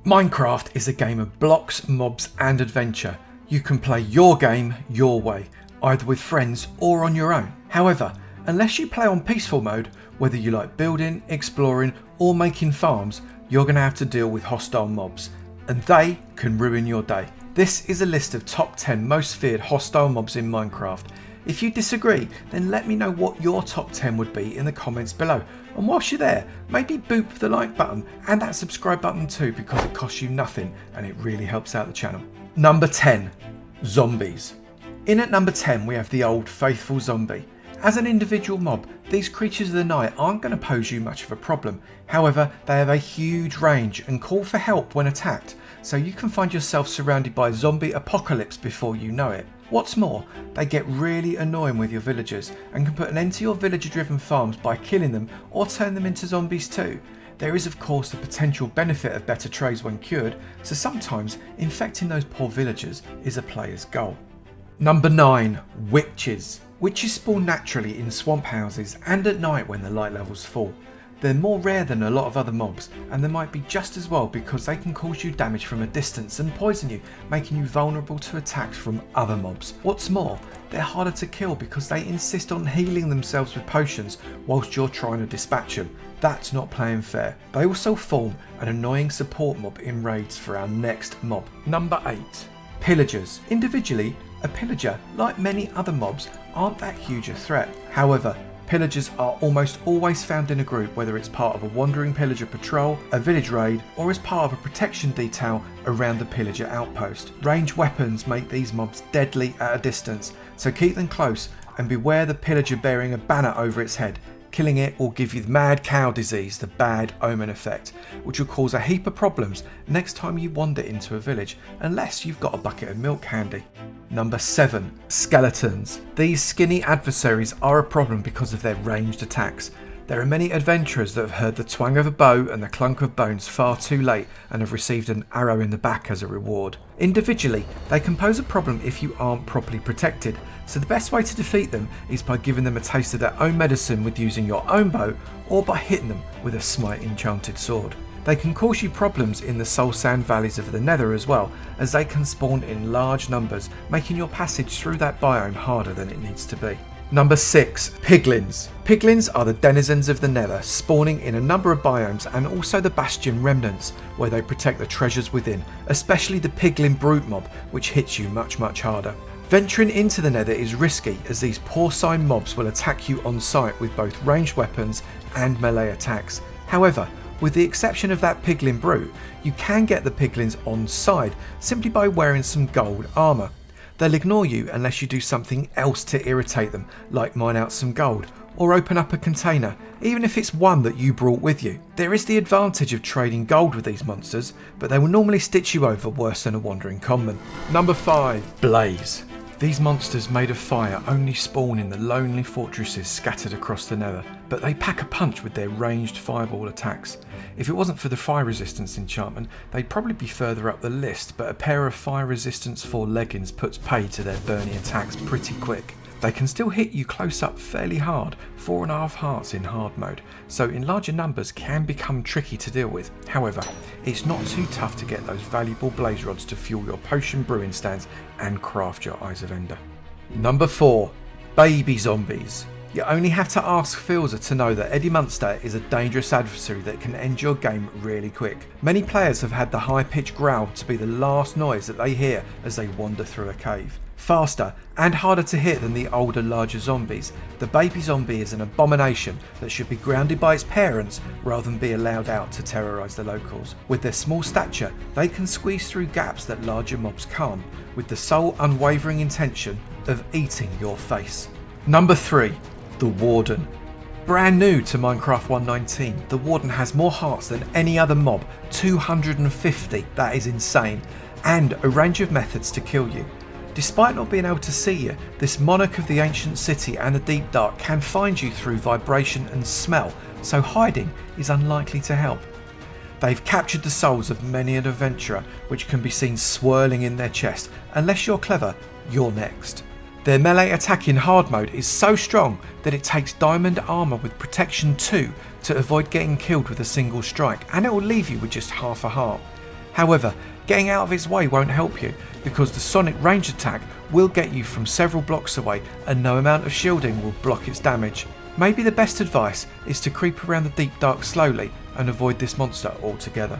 Minecraft is a game of blocks, mobs and adventure. You can play your game your way, either with friends or on your own. However, unless you play on peaceful mode, whether you like building, exploring or making farms, you're going to have to deal with hostile mobs, and they can ruin your day. This is a list of top 10 most feared hostile mobs in Minecraft. If you disagree, then let me know what your top 10 would be in the comments below. And whilst you're there, maybe boop the like button and that subscribe button too, because it costs you nothing and it really helps out the channel. Number 10. Zombies. In at number 10 we have the old faithful zombie. As an individual mob, these creatures of the night aren't going to pose you much of a problem. However, they have a huge range and call for help when attacked, so you can find yourself surrounded by a zombie apocalypse before you know it. What's more, they get really annoying with your villagers and can put an end to your villager-driven farms by killing them or turn them into zombies too. There is of course the potential benefit of better trays when cured, so sometimes infecting those poor villagers is a player's goal. Number 9. Witches. Witches spawn naturally in swamp houses and at night when the light levels fall. They're more rare than a lot of other mobs, and they might be just as well because they can cause you damage from a distance and poison you, making you vulnerable to attacks from other mobs. What's more, they're harder to kill because they insist on healing themselves with potions whilst you're trying to dispatch them. That's not playing fair. They also form an annoying support mob in raids for our next mob. Number 8. Pillagers. Individually, a pillager, like many other mobs, aren't that huge a threat. However, pillagers are almost always found in a group, whether it's part of a wandering pillager patrol, a village raid, or as part of a protection detail around the pillager outpost. Ranged weapons make these mobs deadly at a distance, so keep them close and beware the pillager bearing a banner over its head. Killing it will give you the mad cow disease, the bad omen effect, which will cause a heap of problems next time you wander into a village, unless you've got a bucket of milk handy. Number 7. Skeletons. These skinny adversaries are a problem because of their ranged attacks. There are many adventurers that have heard the twang of a bow and the clunk of bones far too late and have received an arrow in the back as a reward. Individually, they can pose a problem if you aren't properly protected, so the best way to defeat them is by giving them a taste of their own medicine with using your own bow or by hitting them with a smite enchanted sword. They can cause you problems in the soul sand valleys of the nether as well, as they can spawn in large numbers, making your passage through that biome harder than it needs to be. Number 6. Piglins. Piglins are the denizens of the nether, spawning in a number of biomes and also the bastion remnants, where they protect the treasures within, especially the piglin brute mob, which hits you much harder. Venturing into the nether is risky, as these porcine mobs will attack you on sight with both ranged weapons and melee attacks. However, with the exception of that piglin brute, you can get the piglins on side simply by wearing some gold armour. They'll ignore you unless you do something else to irritate them, like mine out some gold, or open up a container, even if it's one that you brought with you. There is the advantage of trading gold with these monsters, but they will normally stitch you over worse than a wandering conman. Number 5. Blaze. These monsters made of fire only spawn in the lonely fortresses scattered across the nether, but they pack a punch with their ranged fireball attacks. If it wasn't for the fire resistance enchantment, they'd probably be further up the list, but a pair of fire resistance 4 leggings puts paid to their burning attacks pretty quick. They can still hit you close up fairly hard, 4.5 hearts in hard mode, so in larger numbers can become tricky to deal with. However, it's not too tough to get those valuable blaze rods to fuel your potion brewing stands and craft your Eyes of Ender. Number 4. Baby zombies. You only have to ask Filzer to know that Eddie Munster is a dangerous adversary that can end your game really quick. Many players have had the high-pitched growl to be the last noise that they hear as they wander through a cave. Faster and harder to hit than the older, larger zombies, the baby zombie is an abomination that should be grounded by its parents rather than be allowed out to terrorise the locals. With their small stature, they can squeeze through gaps that larger mobs can't, with the sole unwavering intention of eating your face. Number 3. The Warden. Brand new to Minecraft 1.19, the Warden has more hearts than any other mob, 250, that is insane, and a range of methods to kill you. Despite not being able to see you, this monarch of the ancient city and the deep dark can find you through vibration and smell, so hiding is unlikely to help. They've captured the souls of many an adventurer, which can be seen swirling in their chest. Unless you're clever, you're next. Their melee attack in hard mode is so strong that it takes diamond armour with protection 2 to avoid getting killed with a single strike, and it will leave you with just half a heart. However, getting out of its way won't help you, because the sonic range attack will get you from several blocks away and no amount of shielding will block its damage. Maybe the best advice is to creep around the deep dark slowly and avoid this monster altogether.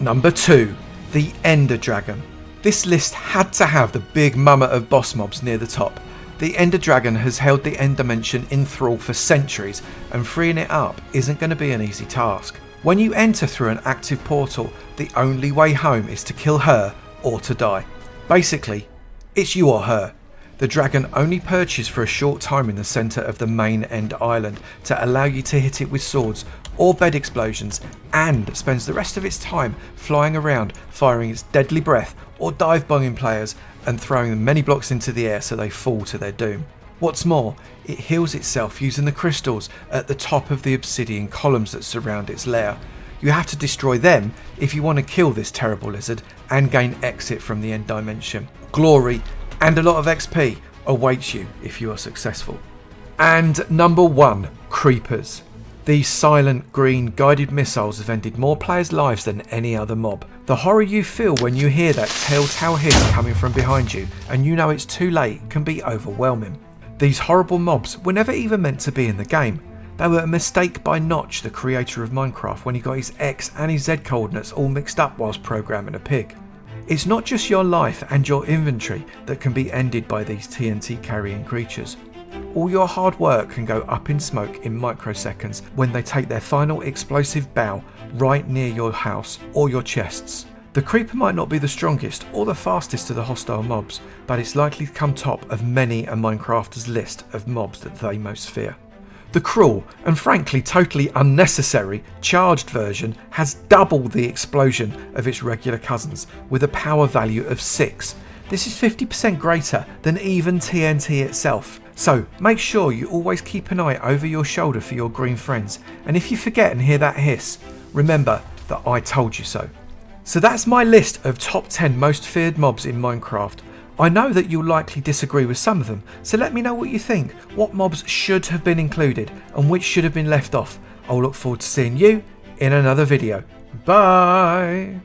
Number 2. The Ender Dragon. This list had to have the big mama of boss mobs near the top. The Ender Dragon has held the End Dimension in thrall for centuries, and freeing it up isn't going to be an easy task. When you enter through an active portal, the only way home is to kill her or to die. Basically, it's you or her. The dragon only perches for a short time in the centre of the main End Island to allow you to hit it with swords or bed explosions, and spends the rest of its time flying around, firing its deadly breath or dive bombing players and throwing them many blocks into the air so they fall to their doom. What's more, it heals itself using the crystals at the top of the obsidian columns that surround its lair. You have to destroy them if you want to kill this terrible lizard and gain exit from the End Dimension. Glory and a lot of XP awaits you if you are successful. And number 1, Creepers. These silent green guided missiles have ended more players' lives than any other mob. The horror you feel when you hear that telltale hiss coming from behind you and you know it's too late can be overwhelming. These horrible mobs were never even meant to be in the game. They were a mistake by Notch, the creator of Minecraft, when he got his X and his Z coordinates all mixed up whilst programming a pig. It's not just your life and your inventory that can be ended by these TNT carrying creatures. All your hard work can go up in smoke in microseconds when they take their final explosive bow right near your house or your chests. The creeper might not be the strongest or the fastest of the hostile mobs, but it's likely to come top of many a Minecrafter's list of mobs that they most fear. The cruel and frankly totally unnecessary charged version has double the explosion of its regular cousins with a power value of 6. This is 50% greater than even TNT itself. So make sure you always keep an eye over your shoulder for your green friends, and if you forget and hear that hiss, remember that I told you so. So that's my list of top 10 most feared mobs in Minecraft. I know that you'll likely disagree with some of them, so let me know what you think. What mobs should have been included and which should have been left off? I'll look forward to seeing you in another video. Bye!